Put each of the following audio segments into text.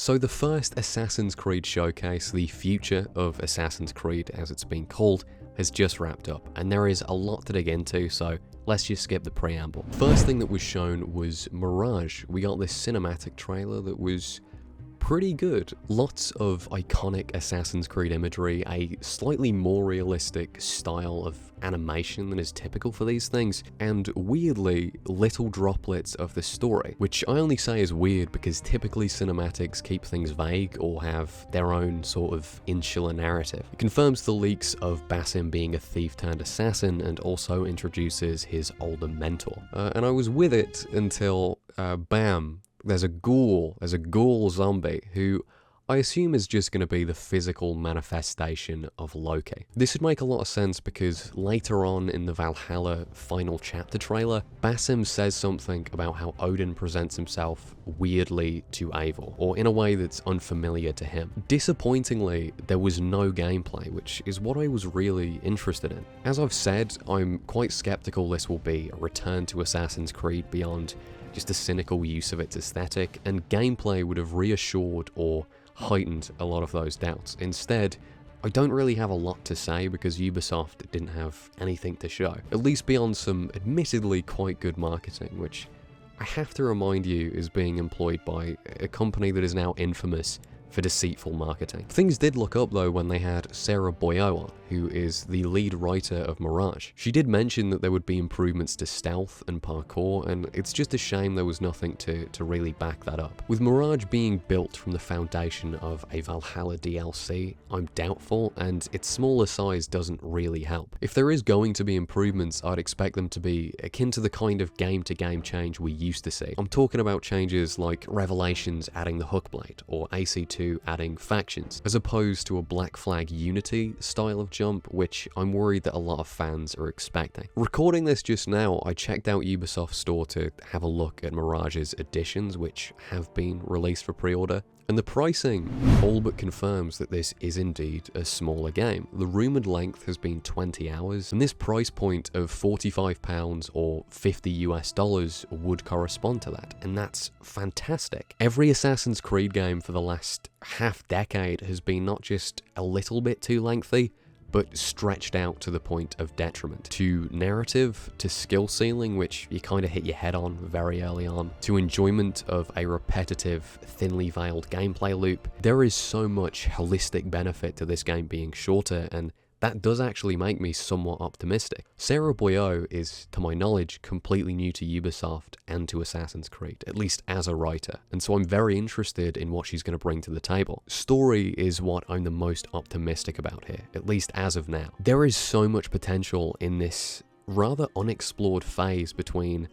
So the first Assassin's Creed showcase, the future of Assassin's Creed as it's been called, has just wrapped up, and there is a lot to dig into, so let's just skip the preamble. First thing that was shown was Mirage. We got this cinematic trailer that was pretty good. Lots of iconic Assassin's Creed imagery, a slightly more realistic style of animation than is typical for these things, and weirdly, little droplets of the story, which I only say is weird because typically cinematics keep things vague or have their own sort of insular narrative. It confirms the leaks of Basim being a thief turned assassin and also introduces his older mentor. And I was with it until, bam, there's a ghoul zombie who I assume is just going to be the physical manifestation of Loki. This would make a lot of sense because later on in the Valhalla final chapter trailer, Basim says something about how Odin presents himself weirdly to Eivor, or in a way that's unfamiliar to him. Disappointingly, there was no gameplay, which is what I was really interested in. As I've said, I'm quite skeptical this will be a return to Assassin's Creed beyond just a cynical use of its aesthetic, and gameplay would have reassured or heightened a lot of those doubts. Instead, I don't really have a lot to say because Ubisoft didn't have anything to show, at least beyond some admittedly quite good marketing, which I have to remind you is being employed by a company that is now infamous for deceitful marketing. Things did look up though when they had Sarah Boyo on, who is the lead writer of Mirage. She did mention that there would be improvements to stealth and parkour, and it's just a shame there was nothing to really back that up. With Mirage being built from the foundation of a Valhalla DLC, I'm doubtful, and its smaller size doesn't really help. If there is going to be improvements, I'd expect them to be akin to the kind of game-to-game change we used to see. I'm talking about changes like Revelations adding the hookblade, or AC2 adding factions, as opposed to a Black Flag Unity style of jump, which I'm worried that a lot of fans are expecting. Recording this just now, I checked out Ubisoft's store to have a look at Mirage's editions, which have been released for pre-order, and the pricing all but confirms that this is indeed a smaller game. The rumoured length has been 20 hours, and this price point of £45 or $50 would correspond to that, and that's fantastic. Every Assassin's Creed game for the last half-decade has been not just a little bit too lengthy, but stretched out to the point of detriment. To narrative, to skill ceiling, which you kind of hit your head on very early on, to enjoyment of a repetitive, thinly veiled gameplay loop. There is so much holistic benefit to this game being shorter, and that does actually make me somewhat optimistic. Sarah Boyo is, to my knowledge, completely new to Ubisoft and to Assassin's Creed, at least as a writer, and so I'm very interested in what she's going to bring to the table. Story is what I'm the most optimistic about here, at least as of now. There is so much potential in this rather unexplored phase between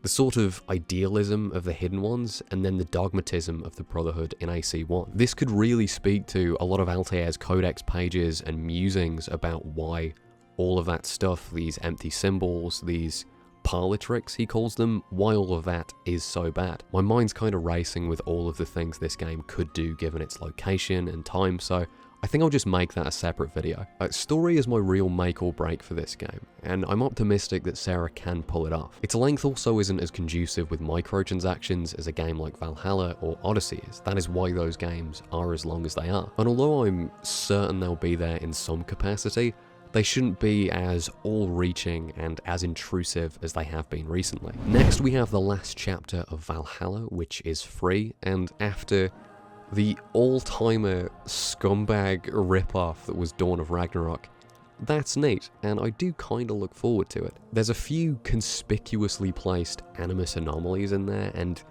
the sort of idealism of the Hidden Ones and then the dogmatism of the Brotherhood in AC1. This could really speak to a lot of Altair's codex pages and musings about why all of that stuff, these empty symbols, these parlor tricks he calls them, why all of that is so bad. My mind's kind of racing with all of the things this game could do given its location and time, so I think I'll just make that a separate video. Story is my real make or break for this game, and I'm optimistic that Sarah can pull it off. Its length also isn't as conducive with microtransactions as a game like Valhalla or Odyssey is. That is why those games are as long as they are. And although I'm certain they'll be there in some capacity, they shouldn't be as all-reaching and as intrusive as they have been recently. Next we have the last chapter of Valhalla, which is free, and after the all-timer scumbag ripoff that was Dawn of Ragnarok, that's neat, and I do kinda look forward to it. There's a few conspicuously placed Animus anomalies in there, and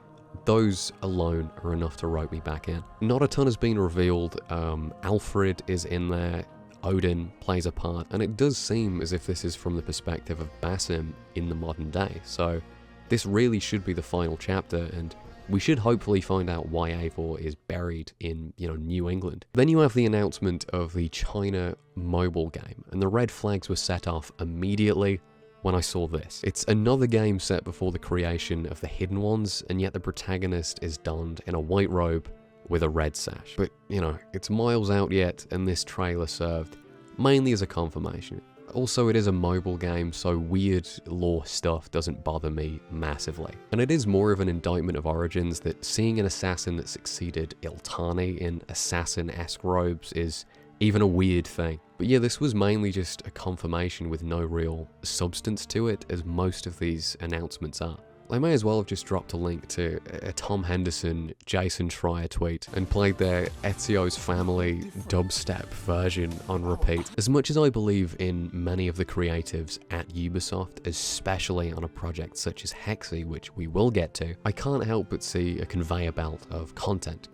those alone are enough to rope me back in. Not a ton has been revealed. Alfred is in there, Odin plays a part, and it does seem as if this is from the perspective of Basim in the modern day, so this really should be the final chapter, and we should hopefully find out why Eivor is buried in, New England. Then you have the announcement of the China mobile game, and the red flags were set off immediately when I saw this. It's another game set before the creation of the Hidden Ones, and yet the protagonist is donned in a white robe with a red sash. But, it's miles out yet, and this trailer served mainly as a confirmation. Also, it is a mobile game, so weird lore stuff doesn't bother me massively. And it is more of an indictment of Origins that seeing an assassin that succeeded Iltani in assassin-esque robes is even a weird thing. But yeah, this was mainly just a confirmation with no real substance to it, as most of these announcements are. They may as well have just dropped a link to a Tom Henderson, Jason Schreier tweet and played their Ezio's Family dubstep version on repeat. As much as I believe in many of the creatives at Ubisoft, especially on a project such as Hexe, which we will get to, I can't help but see a conveyor belt of content.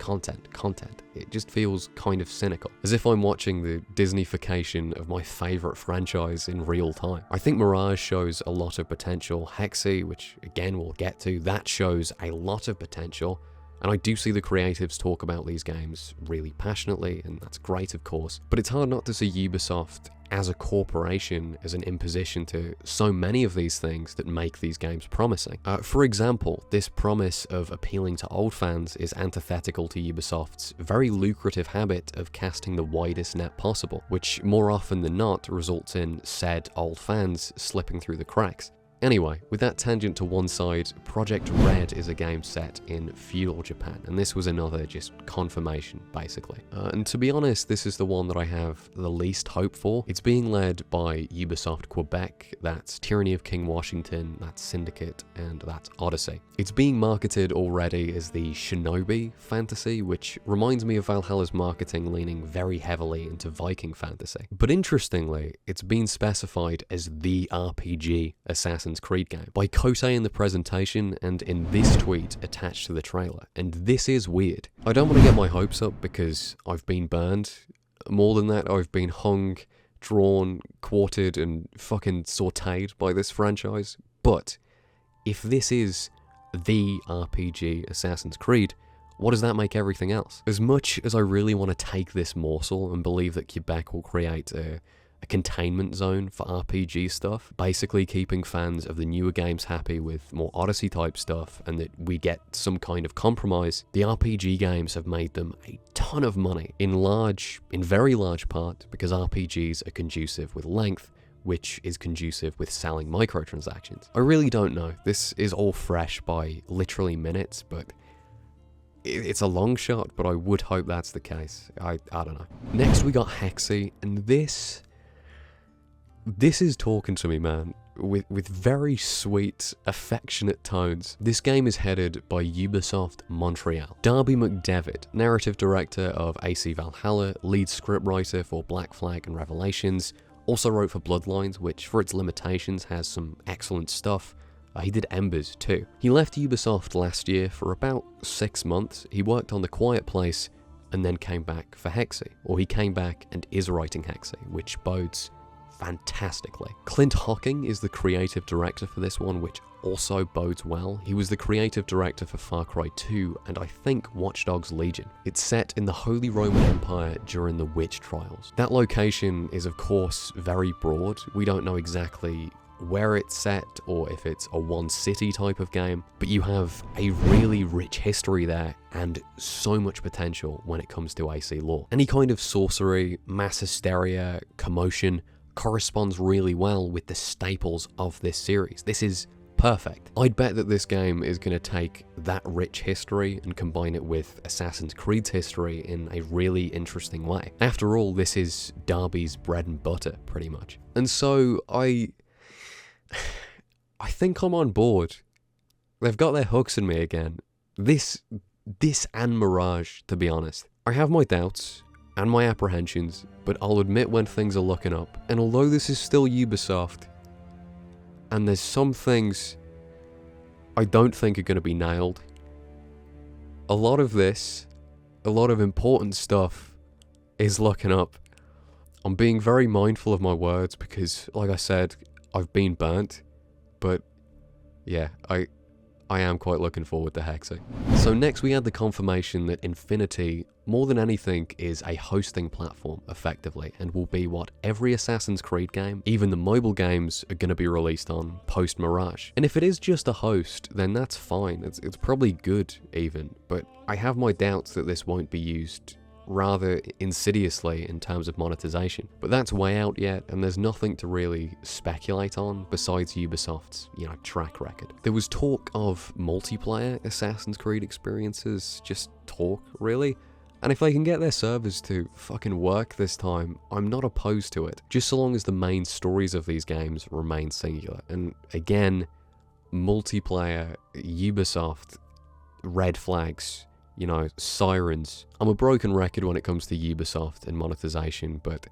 It just feels kind of cynical, as if I'm watching the Disneyfication of my favourite franchise in real time. I think Mirage shows a lot of potential. Hexe, which again we'll get to, that shows a lot of potential, and I do see the creatives talk about these games really passionately, and that's great of course, but it's hard not to see Ubisoft as a corporation as an imposition to so many of these things that make these games promising. For example, this promise of appealing to old fans is antithetical to Ubisoft's very lucrative habit of casting the widest net possible, which more often than not results in said old fans slipping through the cracks. Anyway, with that tangent to one side, Project Red is a game set in feudal Japan, and this was another just confirmation, basically. And to be honest, this is the one that I have the least hope for. It's being led by Ubisoft Quebec, that's Tyranny of King Washington, that's Syndicate, and that's Odyssey. It's being marketed already as the Shinobi fantasy, which reminds me of Valhalla's marketing leaning very heavily into Viking fantasy. But interestingly, it's been specified as the RPG Assassin's Creed game by Codename in the presentation and in this tweet attached to the trailer, and this is weird. I don't want to get my hopes up because I've been burned. More than that, I've been hung, drawn, quartered, and fucking sauteed by this franchise, but if this is the RPG Assassin's Creed, what does that make everything else? As much as I really want to take this morsel and believe that Quebec will create a containment zone for RPG stuff, basically keeping fans of the newer games happy with more Odyssey type stuff, and that we get some kind of compromise, the RPG games have made them a ton of money, in very large part because RPGs are conducive with length, which is conducive with selling microtransactions. I really don't know. This is all fresh by literally minutes, but it's a long shot, but I would hope that's the case. I don't know. Next we got Hexe, and this is talking to me, man, with very sweet, affectionate tones. This game is headed by Ubisoft Montreal. Darby McDevitt, narrative director of AC Valhalla, lead scriptwriter for Black Flag and Revelations, also wrote for Bloodlines, which for its limitations has some excellent stuff. He did Embers too. He left Ubisoft last year for about 6 months. He worked on The Quiet Place and then came back for Hexe, or he came back and is writing Hexe, which bodes fantastically. Clint Hocking is the creative director for this one, which also bodes well. He was the creative director for Far Cry 2 and I think Watch Dogs Legion. It's set in the Holy Roman Empire during the witch trials. That location is of course very broad. We don't know exactly where it's set or if it's a one city type of game, but you have a really rich history there and so much potential when it comes to AC lore. Any kind of sorcery, mass hysteria, commotion corresponds really well with the staples of this series. This is perfect. I'd bet that this game is going to take that rich history and combine it with Assassin's Creed's history in a really interesting way. After all, this is Darby's bread and butter, pretty much. And so I think I'm on board. They've got their hooks in me again. This and Mirage, to be honest. I have my doubts and my apprehensions, but I'll admit when things are looking up. And although this is still Ubisoft, and there's some things I don't think are going to be nailed, a lot of important stuff is looking up. I'm being very mindful of my words because, like I said, I've been burnt, but yeah, I am quite looking forward to Hexe. So next we had the confirmation that Infinity, more than anything, is a hosting platform, effectively, and will be what every Assassin's Creed game, even the mobile games, are going to be released on post-Mirage. And if it is just a host, then that's fine. It's probably good, even, but I have my doubts that this won't be used rather insidiously in terms of monetization. But that's way out yet, and there's nothing to really speculate on besides Ubisoft's, track record. There was talk of multiplayer Assassin's Creed experiences, just talk, really. And if they can get their servers to fucking work this time, I'm not opposed to it, just so long as the main stories of these games remain singular. And again, multiplayer, Ubisoft, red flags, sirens. I'm a broken record when it comes to Ubisoft and monetization, but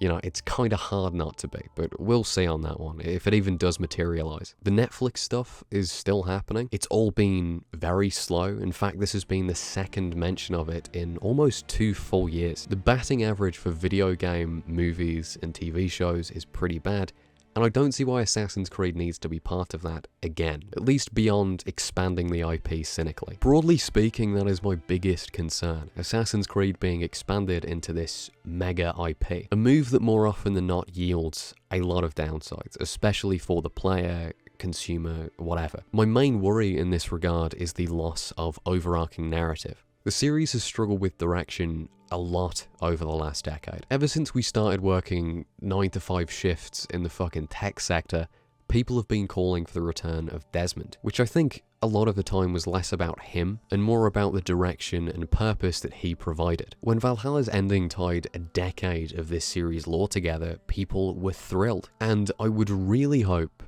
it's kind of hard not to be, but we'll see on that one, if it even does materialize. The Netflix stuff is still happening. It's all been very slow. In fact, this has been the second mention of it in almost 2 full years. The batting average for video game, movies, and TV shows is pretty bad, and I don't see why Assassin's Creed needs to be part of that again, at least beyond expanding the IP cynically. Broadly speaking, that is my biggest concern, Assassin's Creed being expanded into this mega IP, a move that more often than not yields a lot of downsides, especially for the player, consumer, whatever. My main worry in this regard is the loss of overarching narrative. The series has struggled with direction a lot over the last decade. Ever since we started working 9 to 5 shifts in the fucking tech sector, people have been calling for the return of Desmond, which I think a lot of the time was less about him and more about the direction and purpose that he provided. When Valhalla's ending tied a decade of this series' lore together, people were thrilled, and I would really hope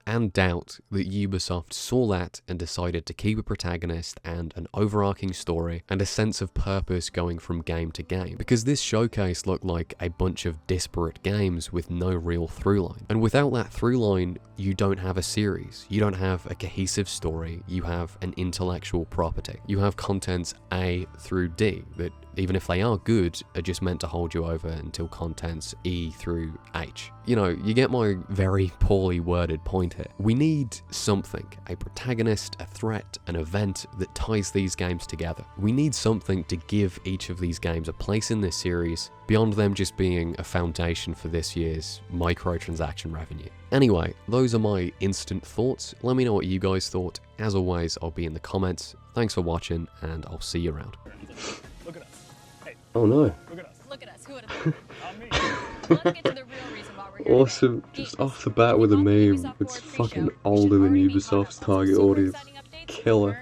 and doubt that Ubisoft saw that and decided to keep a protagonist and an overarching story and a sense of purpose going from game to game, because this showcase looked like a bunch of disparate games with no real through line. And without that through line, you don't have a series, you don't have a cohesive story, you have an intellectual property. You have contents A through D that, even if they are good, are just meant to hold you over until contents E through H. You get my very poorly worded point here. We need something, a protagonist, a threat, an event that ties these games together. We need something to give each of these games a place in this series, beyond them just being a foundation for this year's microtransaction revenue. Anyway, those are my instant thoughts. Let me know what you guys thought. As always, I'll be in the comments. Thanks for watching, and I'll see you around. Look at us. Hey. Oh no. Look at us. Look at us. Who would have thought? Not me. Let's get to the real reason why we're here. Awesome, just off the bat with a meme. It's fucking older than Ubisoft's target audience. Killer.